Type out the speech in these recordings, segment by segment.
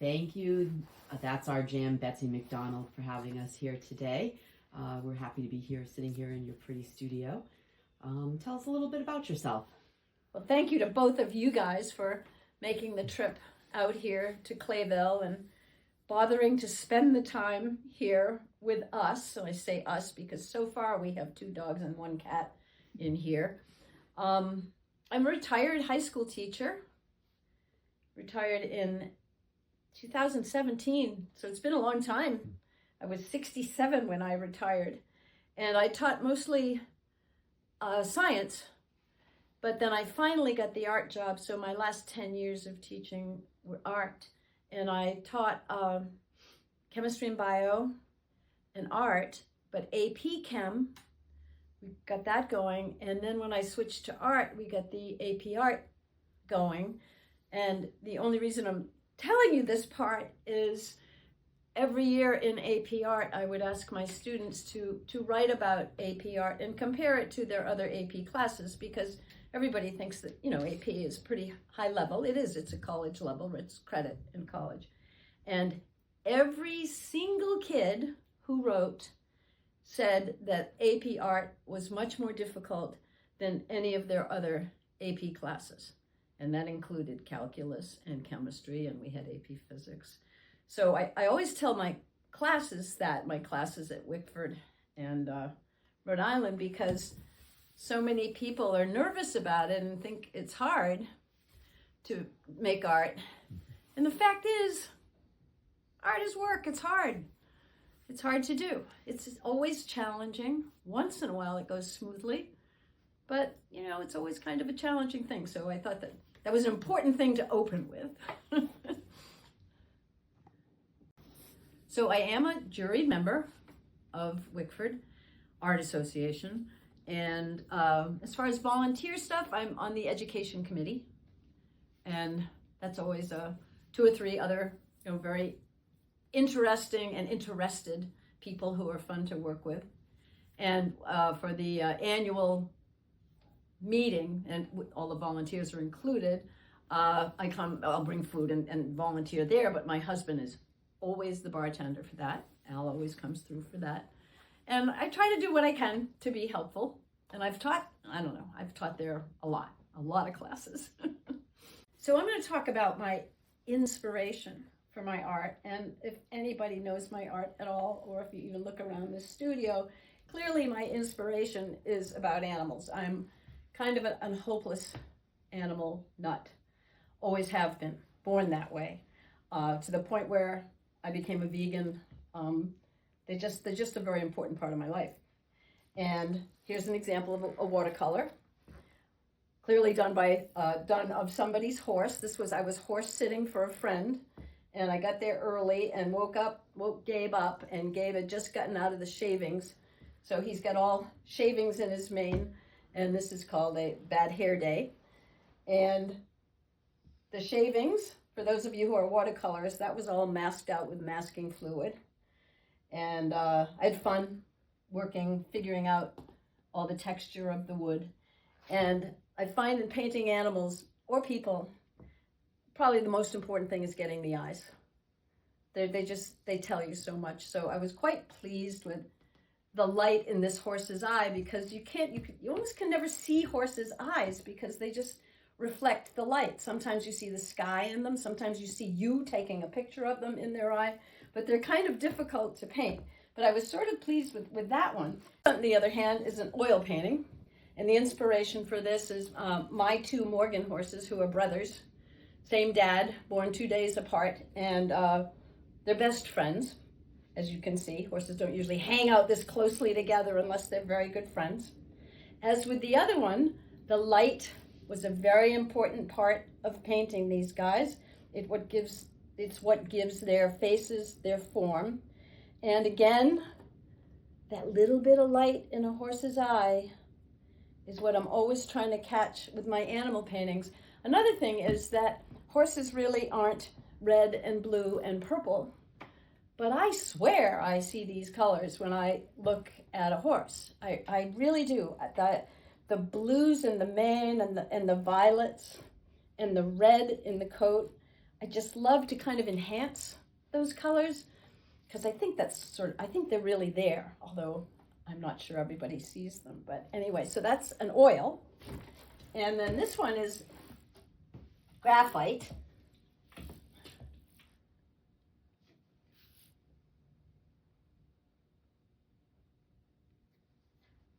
Thank you. That's our jam, Betsey MacDonald, for having us here today. We're happy to be here, sitting here in your pretty studio. Tell us a little bit about yourself. Well, thank you to both of you guys for making the trip out here to Clayville and bothering to spend the time here with us. So I say us because so far we have 2 dogs and 1 cat in here. I'm a retired high school teacher, retired in 2017, so it's been a long time. I was 67 when I retired, and I taught mostly science, but then I finally got the art job, so my last 10 years of teaching were art, and I taught chemistry and bio and art, but AP Chem, we got that going, and then when I switched to art, we got the AP Art going, and the only reason I'm telling you this part is every year in AP Art, I would ask my students to write about AP Art and compare it to their other AP classes, because everybody thinks that, AP is pretty high level. It is, it's a college level, it's credit in college. And every single kid who wrote said that AP Art was much more difficult than any of their other AP classes. And that included calculus and chemistry, and we had AP Physics. So I always tell my classes at Wickford and Rhode Island, because so many people are nervous about it and think it's hard to make art. And the fact is, art is work, it's hard. It's hard to do. It's always challenging. Once in a while it goes smoothly, but it's always kind of a challenging thing. So I thought that was an important thing to open with. So I am a juried member of Wickford Art Association. And as far as volunteer stuff, I'm on the education committee. And that's always 2 or 3 other, very interesting and interested people who are fun to work with. And for the annual meeting, and all the volunteers are included, I'll bring food and volunteer there, but my husband is always the bartender for that. Al always comes through for that. And I try to do what I can to be helpful. And I've taught there a lot of classes. So I'm going to talk about my inspiration for my art. And if anybody knows my art at all, or if you even look around this studio, clearly my inspiration is about animals. I'm kind of a hopeless animal nut. Always have been, born that way, to the point where I became a vegan. They're just a very important part of my life. And here's an example of a watercolor, clearly done of somebody's horse. I was horse sitting for a friend, and I got there early and woke Gabe up, and Gabe had just gotten out of the shavings. So he's got all shavings in his mane, and this is called a bad hair day. And the shavings, for those of you who are watercolors, that was all masked out with masking fluid. And I had fun figuring out all the texture of the wood. And I find in painting animals or people, probably the most important thing is getting the eyes. They tell you so much. So I was quite pleased with the light in this horse's eye, because you almost can never see horses' eyes because they just reflect the light. Sometimes you see the sky in them, sometimes you see you taking a picture of them in their eye, but they're kind of difficult to paint. But I was sort of pleased with that one. On the other hand is an oil painting, and the inspiration for this is my 2 Morgan horses, who are brothers, same dad, born 2 days apart, and they're best friends. As you can see, horses don't usually hang out this closely together unless they're very good friends. As with the other one, the light was a very important part of painting these guys. It's what gives their faces their form. And again, that little bit of light in a horse's eye is what I'm always trying to catch with my animal paintings. Another thing is that horses really aren't red and blue and purple, but I swear I see these colors when I look at a horse. I really do. The blues in the mane and the violets and the red in the coat, I just love to kind of enhance those colors because I think I think they're really there, although I'm not sure everybody sees them. But anyway, so that's an oil. And then this one is graphite.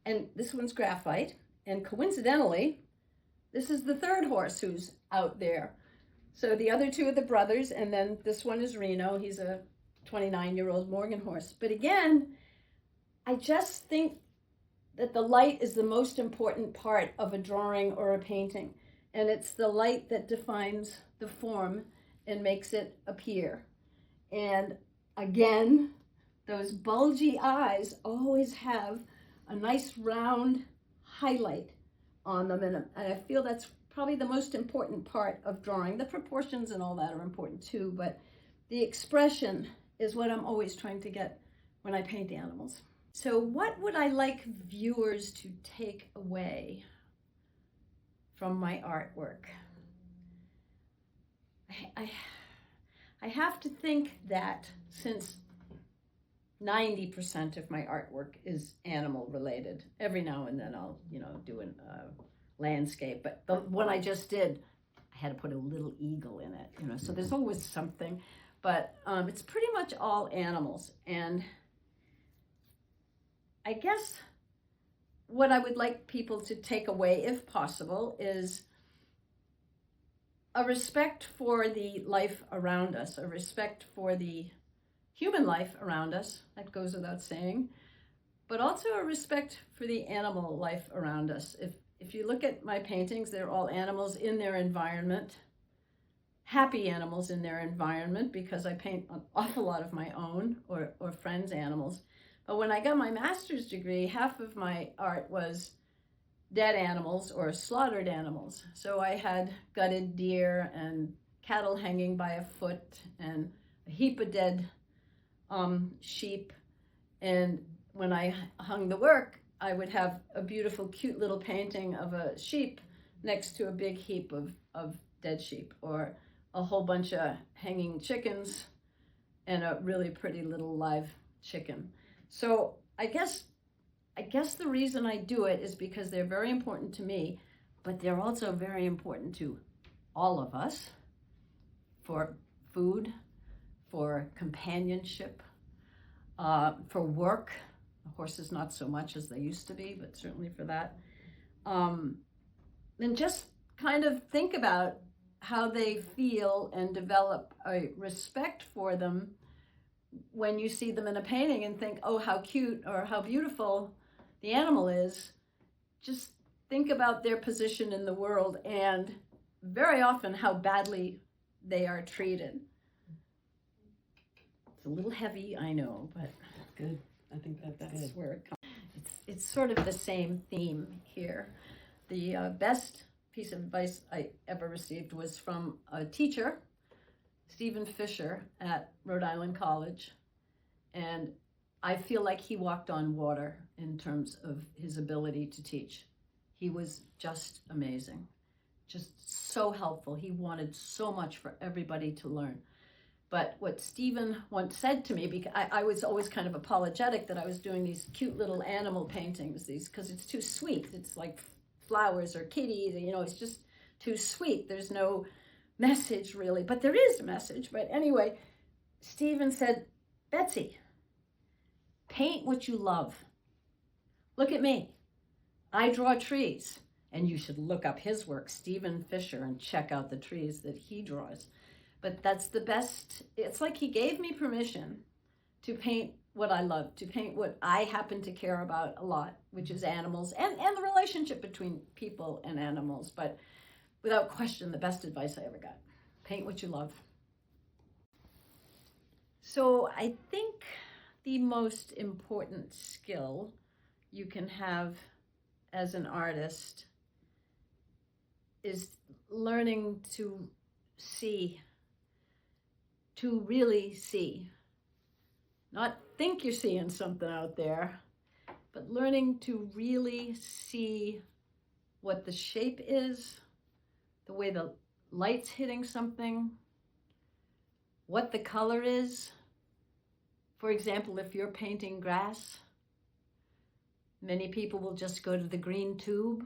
And this one's graphite. And coincidentally, this is the third horse who's out there. So the other two are the brothers, and then this one is Reno. He's a 29-year-old Morgan horse. But again, I just think that the light is the most important part of a drawing or a painting. And it's the light that defines the form and makes it appear. And again, those bulgy eyes always have a nice round highlight on them. And I feel that's probably the most important part of drawing. The proportions and all that are important too, but the expression is what I'm always trying to get when I paint animals. So what would I like viewers to take away from my artwork? I have to think that since 90% of my artwork is animal related, every now and then I'll, do a landscape, but the one I just did, I had to put a little eagle in it, so there's always something, but it's pretty much all animals. And I guess what I would like people to take away, if possible, is a respect for the life around us, a respect for the human life around us, that goes without saying, but also a respect for the animal life around us. If you look at my paintings, they're all animals in their environment, happy animals in their environment, because I paint an awful lot of my own or friends' animals. But when I got my master's degree, half of my art was dead animals or slaughtered animals. So I had gutted deer and cattle hanging by a foot and a heap of dead sheep. And when I hung the work, I would have a beautiful, cute little painting of a sheep next to a big heap of dead sheep, or a whole bunch of hanging chickens and a really pretty little live chicken. So I guess the reason I do it is because they're very important to me, but they're also very important to all of us for food, for companionship, for work. Horses not so much as they used to be, but certainly for that. And just kind of think about how they feel and develop a respect for them when you see them in a painting and think, oh, how cute or how beautiful the animal is. Just think about their position in the world and very often how badly they are treated. It's a little heavy, I know, but Good. I think that's good. where it comes. It's sort of the same theme here. The best piece of advice I ever received was from a teacher, Stephen Fisher at Rhode Island College. And I feel like he walked on water in terms of his ability to teach. He was just amazing, just so helpful. He wanted so much for everybody to learn. But what Stephen once said to me, because I was always kind of apologetic that I was doing these cute little animal paintings, because it's too sweet. It's like flowers or kitties, it's just too sweet. There's no message really, but there is a message. But anyway, Stephen said, Betsy, paint what you love. Look at me. I draw trees. And you should look up his work, Stephen Fisher, and check out the trees that he draws. But that's the best. It's like he gave me permission to paint what I love, to paint what I happen to care about a lot, which is animals and the relationship between people and animals. But without question, the best advice I ever got. Paint what you love. So I think the most important skill you can have as an artist is learning to see, to really see. Not think you're seeing something out there, but learning to really see what the shape is, the way the light's hitting something, what the color is. For example, if you're painting grass, many people will just go to the green tube.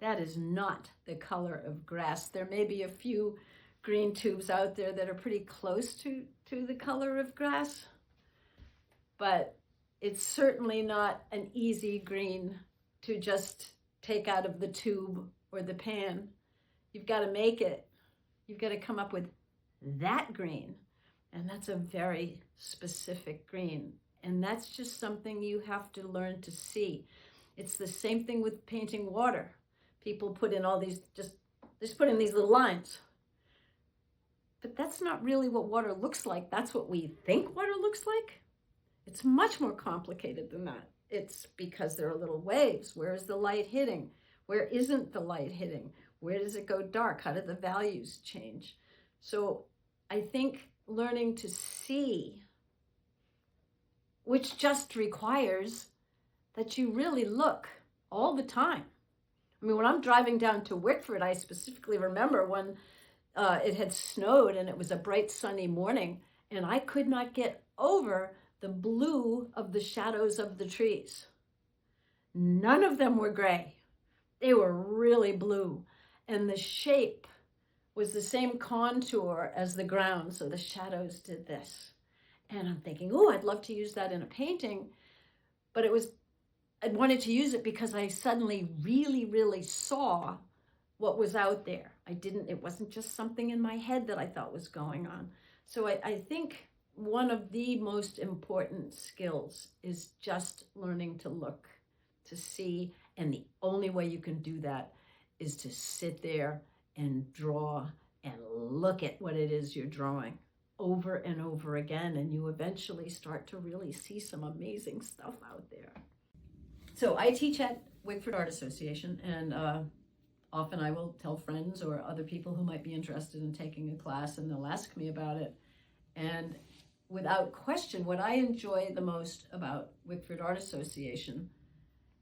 That is not the color of grass. There may be a few green tubes out there that are pretty close to the color of grass, but it's certainly not an easy green to just take out of the tube or the pan. You've got to make it. You've got to come up with that green, and that's a very specific green, and that's just something you have to learn to see. It's the same thing with painting water. People put in all these, just put in these little lines. But that's not really what water looks like. That's what we think water looks like. It's much more complicated than that. It's because there are little waves. Where is the light hitting? Where isn't the light hitting? Where does it go dark? How do the values change? So I think learning to see, which just requires that you really look all the time. I mean, when I'm driving down to Wickford, I specifically remember when it had snowed and it was a bright sunny morning, and I could not get over the blue of the shadows of the trees. None of them were gray. They were really blue. And the shape was the same contour as the ground, so the shadows did this. And I'm thinking, oh, I'd love to use that in a painting. But I wanted to use it because I suddenly really, really saw what was out there. It wasn't just something in my head that I thought was going on. So I think one of the most important skills is just learning to look, to see, and the only way you can do that is to sit there and draw and look at what it is you're drawing over and over again, and you eventually start to really see some amazing stuff out there. So I teach at Wickford Art Association, and often I will tell friends or other people who might be interested in taking a class, and they'll ask me about it. And without question, what I enjoy the most about Wickford Art Association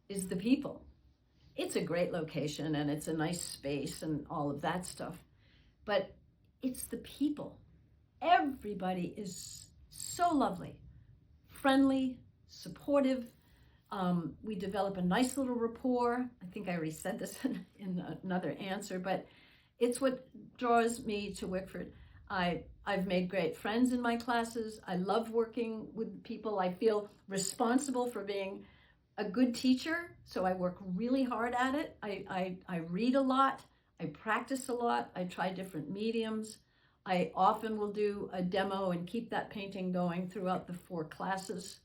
is the people. It's a great location and it's a nice space and all of that stuff, but it's the people. Everybody is so lovely, friendly, supportive. We develop a nice little rapport. I think I already said this in another answer, but it's what draws me to Wickford. I've made great friends in my classes. I love working with people. I feel responsible for being a good teacher, so I work really hard at it. I read a lot. I practice a lot. I try different mediums. I often will do a demo and keep that painting going throughout the 4 classes,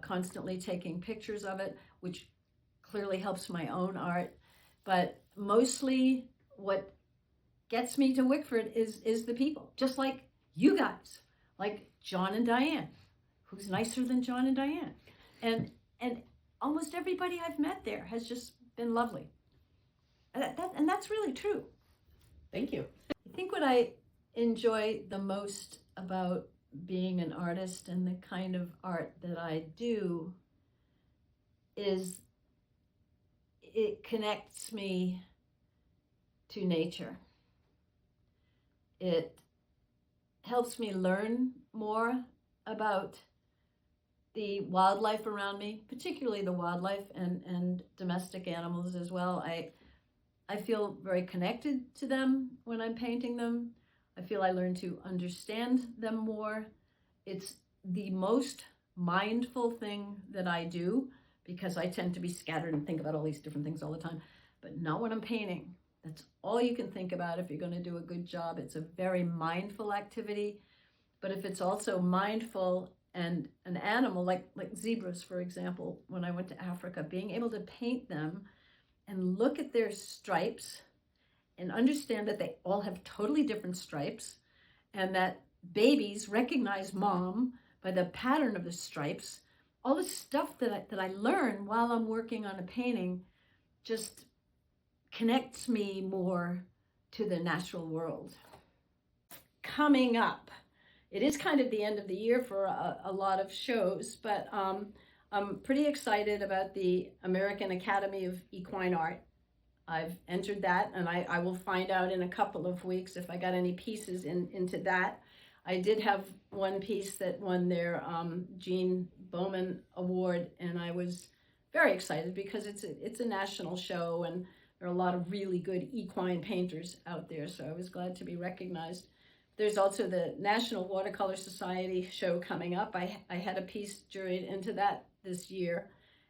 constantly taking pictures of it, which clearly helps my own art. But mostly what gets me to Wickford is the people, just like you guys, like John and Diane. Who's nicer than John and Diane? And almost everybody I've met there has just been lovely. And that's really true. Thank you. I think what I enjoy the most about being an artist and the kind of art that I do is it connects me to nature. It helps me learn more about the wildlife around me, particularly the wildlife and domestic animals as well. I feel very connected to them when I'm painting them. I feel I learn to understand them more. It's the most mindful thing that I do because I tend to be scattered and think about all these different things all the time, but not when I'm painting. That's all you can think about if you're going to do a good job. It's a very mindful activity, but if it's also mindful and an animal, like zebras, for example, when I went to Africa, being able to paint them and look at their stripes and understand that they all have totally different stripes and that babies recognize mom by the pattern of the stripes, all the stuff that I learn while I'm working on a painting just connects me more to the natural world. Coming up, it is kind of the end of the year for a lot of shows, but I'm pretty excited about the American Academy of Equine Art. I've entered that, and I will find out in a couple of weeks if I got any pieces into that. I did have one piece that won their Jean Bowman Award, and I was very excited because it's a national show, and there are a lot of really good equine painters out there, so I was glad to be recognized. There's also the National Watercolor Society show coming up. I had a piece juried into that this year,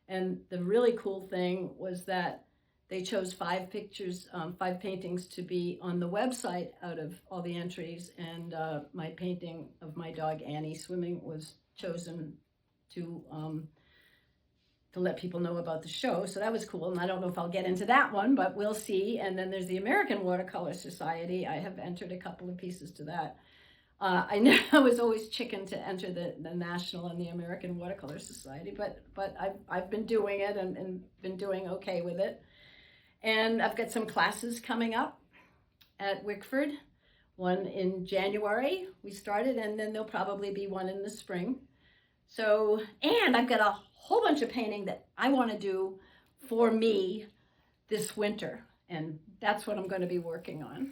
and the really cool thing was that they chose 5 pictures, 5 paintings to be on the website out of all the entries, and my painting of my dog Annie swimming was chosen to let people know about the show. So that was cool, and I don't know if I'll get into that one, but we'll see. And then there's the American Watercolor Society. I have entered a couple of pieces to that. I know I was always chicken to enter the National and the American Watercolor Society, but I've been doing it and been doing okay with it. And I've got some classes coming up at Wickford. One in January we started, and then there'll probably be one in the spring. So, and I've got a whole bunch of painting that I want to do for me this winter, and that's what I'm going to be working on.